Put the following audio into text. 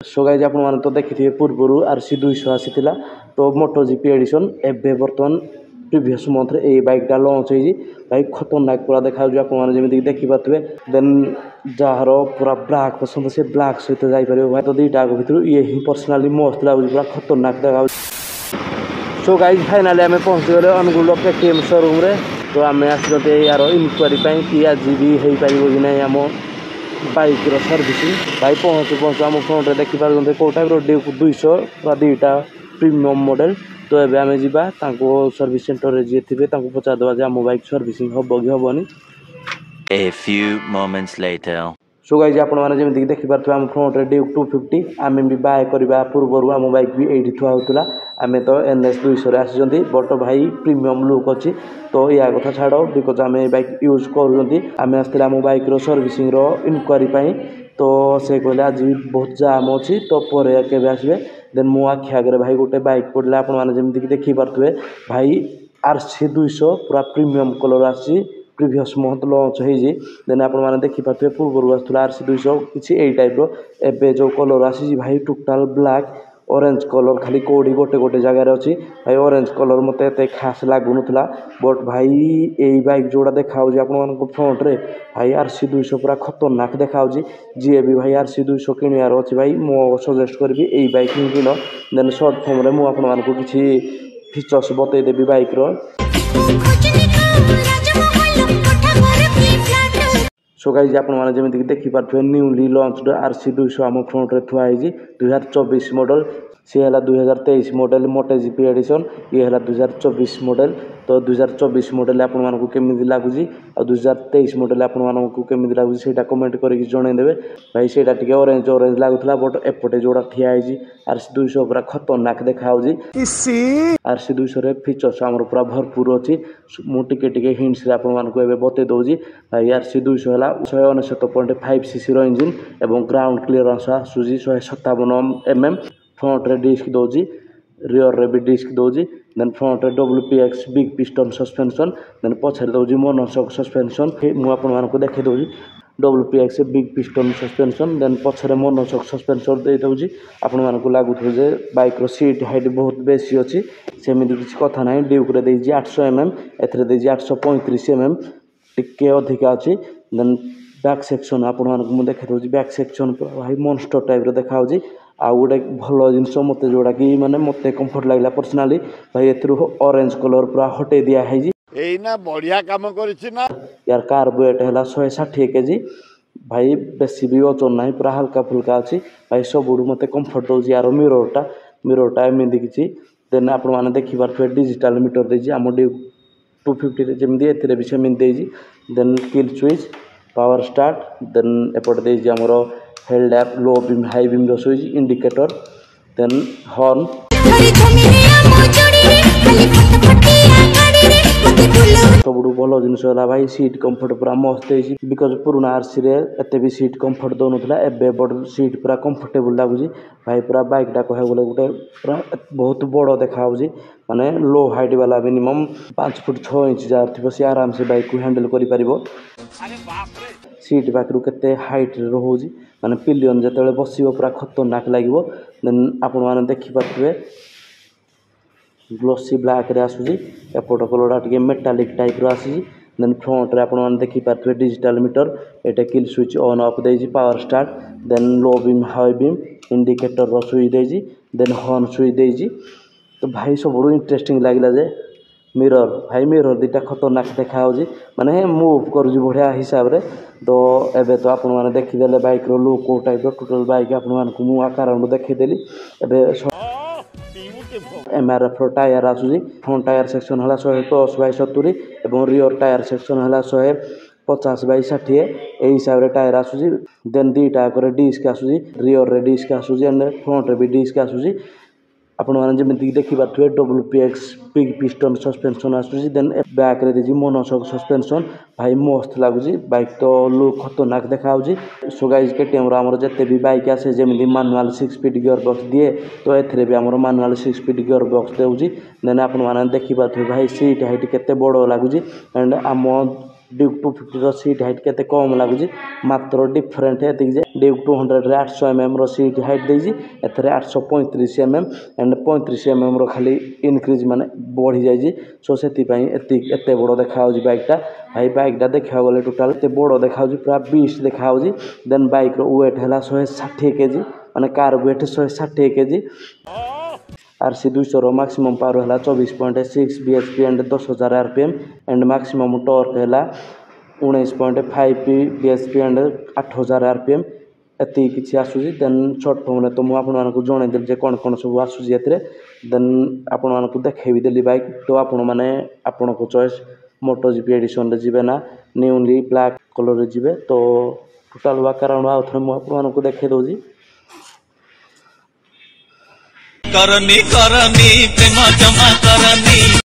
So guys आपण मैंने तो देखिए पूर्वर RC 200 आसीला तो मोटो जीपी एडिशन एबे बर्तमान प्रीवियस मंथ रे ए बाइकटा लॉन्च होई भाई खतरनाक पूरा देखा जमी देखिपे देन जार पूरा ब्लैक पसंद से ब्लैक सहित जापर भाई तो दुईटा भर ये ही पर्सनाली मस्त लगुच पूरा खतरनाक देखा। सो गाइज फाइनाली आम पहुँची गले अनुगुल KTM शोरूम रे तो आम आसते यार इनक्वारी कि आज भी हो पार कि ना आम बाइक सर्विसिंग भाई पहुँचु आम फ्रंट में देखिपारे कौ टाइप ड्यूक 200 पूरा दुईटा प्रीमियम मॉडल तो एबे आमे जिबा तांको सर्विस सेंटर रे जे थिबे तांको पचा दवा जे आम बाइक सर्विसिंग हबो कि हबोनी। A few moments later. So guys आपण माने जेमि देखि पारथु आम फ्रंट रे ड्यूक 250 आमे भी बाय करबा पूर्वरु आम बाइक भी एठी थुआ होतला आमे तो NS 200 रे आसी बट भाई प्रीमियम लुक अछि तो या कथा छाड़ो बिकज आमे बाइक यूज करूंती आमे आस्ते आम बाइक रो सर्विसिंग रो इनक्वारी पई तो से कहले आज बहुत जाम अछि तो परे केबे आसबे देन मो आखि आगे भाई गोटे बाइक पड़ला आपण माने जेमि देखि पारथुए भाई RC 200 पूरा प्रीमियम कलर आसी प्रीवियस मंथ लॉन्च होई देन आपण माने देखि पाथुए पूर्व आसुला RC 200 किछि एई टाइप रो एबे जो कलर आसी भाई टोटल ब्लैक ऑरेंज कलर खाली कोडी गोटे गोटे जगह रे अछि भाई ऑरेंज कलर मते एते खास लागु नथला बट भाई एई बाइक जोड़ा देखाउ जे आपण मानको फ्रंट रे भाई RC 200 पूरा खतरनाक देखाउ जे भी भाई RC 200 किनियार अछि भाई मो सजेस्ट करबी एई बाइक ही किनो देन शॉर्ट फॉर्म रे मो आपण मानको किछि फीचर्स बतै देबी बाइक रो। सो गाइज आपण माने जेमि देखि पारथुए न्यूली लॉन्च्ड RC 200 आम फ्रंट रे थुआ है 2024 मॉडल सी है 2023 मॉडल मोटे जीपी एडिशन ये है 2024 मॉडल तो 2024 मॉडल आपण मानको केमिति लागुजी आ 2023 मॉडल आपण मानको केमिति लागुजी सेटा कमेंट करके जणाई देबे भाई सेटा टिके ऑरेंज ऑरेंज लागुतला बट एपटे जोड़ा ठिया है RC 200 पूरा खतरनाक देखा होजी RC 200 रे फीचर्स हमर पूरा भरपूर अछि मु टिके टिके हिंट्स रे आपण मानको एबे बते दउजी भाई RC 200 हला 169.5 सीसी रो इंजन एवं ग्राउंड क्लियरेंस आसुजी 157 mm फ्रंट रे डिस्क दउजी रियर रे भी डिस्क दउजी देन फ्रंट रे WPX big piston suspension then पछरे दउजी मोनोशॉक सस्पेंशन मु आपण मानको देखै दउजी WPX big piston suspension then पछरे मोनोशॉक सस्पेंशन दे दउजी आपण मानको लागुथो जे बाइक रो सीट हाइट बहुत बेसी अछि सेमिति किछ कथा नै ड्यूक रे देजी 800 mm एथरे देजी 835 mm टिके अधिका अछि देन बैक सेक्शन आपण मानको मु देखै दउजी बैक सेक्शन भाई मॉन्स्टर टाइप रो देखा होजी आ गोटे भल जिनस मत जोड़ा कि माने मते कंफर्ट लागला पर्सनाली भाई एथरु ऑरेंज कलर पूरा हटे दिया है एना बढ़िया काम करिछि ना यार कार्बोरेट हला 160 केजी भाई बेसी भी ओजन नाही पूरा हल्का फुल्का अछि भाई सबुडु मते कंफर्ट दोजी यार मिररटा एमिति किछि देन आपण माने देखि पारथुए डिजिटल मीटर देजी हम 250 रे जेमि एथरे भी सेमि देजी then kill switch power start then एपट देजी हमरो head lamp low beam high beam रो स्विच इंडिकेटर देन हॉर्न सबुठु भल जिनस भाई सीट कंफर्ट पूरा मस्त है बिकज पुराना RC रे एते भी सीट कंफर्ट दौनला एबे बड़ सीट पूरा कंफर्टेबल लागुजी भाई पूरा बाइकटा कह गले गोटे पूरा बहुत बड़ देखा माने लो हाइट वाला मिनिमम 5 फुट 6 इंच जार थी से आराम से बाइक को हैंडल करि परिबो सीट पाखरु केते हाइट रे रहउजी माने पिलियन जतले बसिबो पूरा खतरनाक लागिवो देन आपण माने देखि पाथुए ग्लोसी ब्लैक रे आसुजी एपट कलरटा टिके मेटालिक टाइप रो आसी देन फ्रंट रे आपण माने देखि पाथुए डिजिटल मीटर एटा किल स्विच ऑन ऑफ देजी power start then low beam high beam indicator रो स्विच देजी देन हॉर्न स्विच देजी तो भाई सब बड़ इंटरेस्टिंग लागला जे मिरर भाई मिरर दीटा खतरनाक देखा होजी माने मूव करूजी बढ़िया हिसाब रे तो एबे तो आपण माने देखि देले बाइक रो लुक को टाइप रो टोटल बाइक आपण मानकु मु आकार रो देखि देली एबे MRF रो टायर आसुजी फ्रंट टायर सेक्शन हला 110 बाय 70 एवं रियर टायर सेक्शन हला 150 बाय 60 एई हिसाब रे टायर आसुजी देन दीटा करे डिस्क आसुजी रियर रे डिस्क आसुजी एंड फ्रंट रे भी डिस्क आसुजी आपण माने जेमिति देखि पाथुए WPX बिग पिस्टन सस्पेंशन आसुजी देन बैक रे देजी मोनोशॉक सस्पेंशन भाई मस्त लागुजी बाइक तो लुक खतरनाक देखाउजी। सो गाइस KTM रो हमर जते भी बाइक आसे जेमिति मैनुअल 6 स्पीड गियर बॉक्स दिए तो एथरे भी हमर मैनुअल 6 स्पीड गियर बॉक्स देउजी देन आपण माने देखि पाथुए भाई सीट हाइट केते बडो लागुजी एंड आम ड्यूक 250 सीट हाइट केते कम लगुच मात्र डिफरेंट है ड्यूक 200 रे 800 mm सीट हाइट देजी एथरे 835 mm एंड 35 mm खाली इनक्रीज माने बढ़ी जाइए सो से एते बड़ देखा बाइकटा भाई बाइकटा देखा गले टोटाल एते बड़ देखा पूरा 20 देखा देन बाइक रो वेट है 160 kg माने कार वेट 160 kg RC 200 रो मैक्सिमम पावर है 24.6 bhp and 10,000 rpm and maximum torque है 19.5 bhp एंड 8,000 rpm एति किछि आसुजी देन शॉर्ट फॉर्म तो मु आपन मानकु जणे देल जे कोन कोन सब आसुजी एतरे देन आपन मानकु देखेबी देली बाइक तो आपन माने आपन को चॉइस MotoGP एडिशन रे जिबे ना न्यूली ब्लैक कलर रे जिबे तो टोटल वाकाराउंड आउथरे मु आपन मानकु देखे दोजी करनी करनी प्रेम जमा करनी।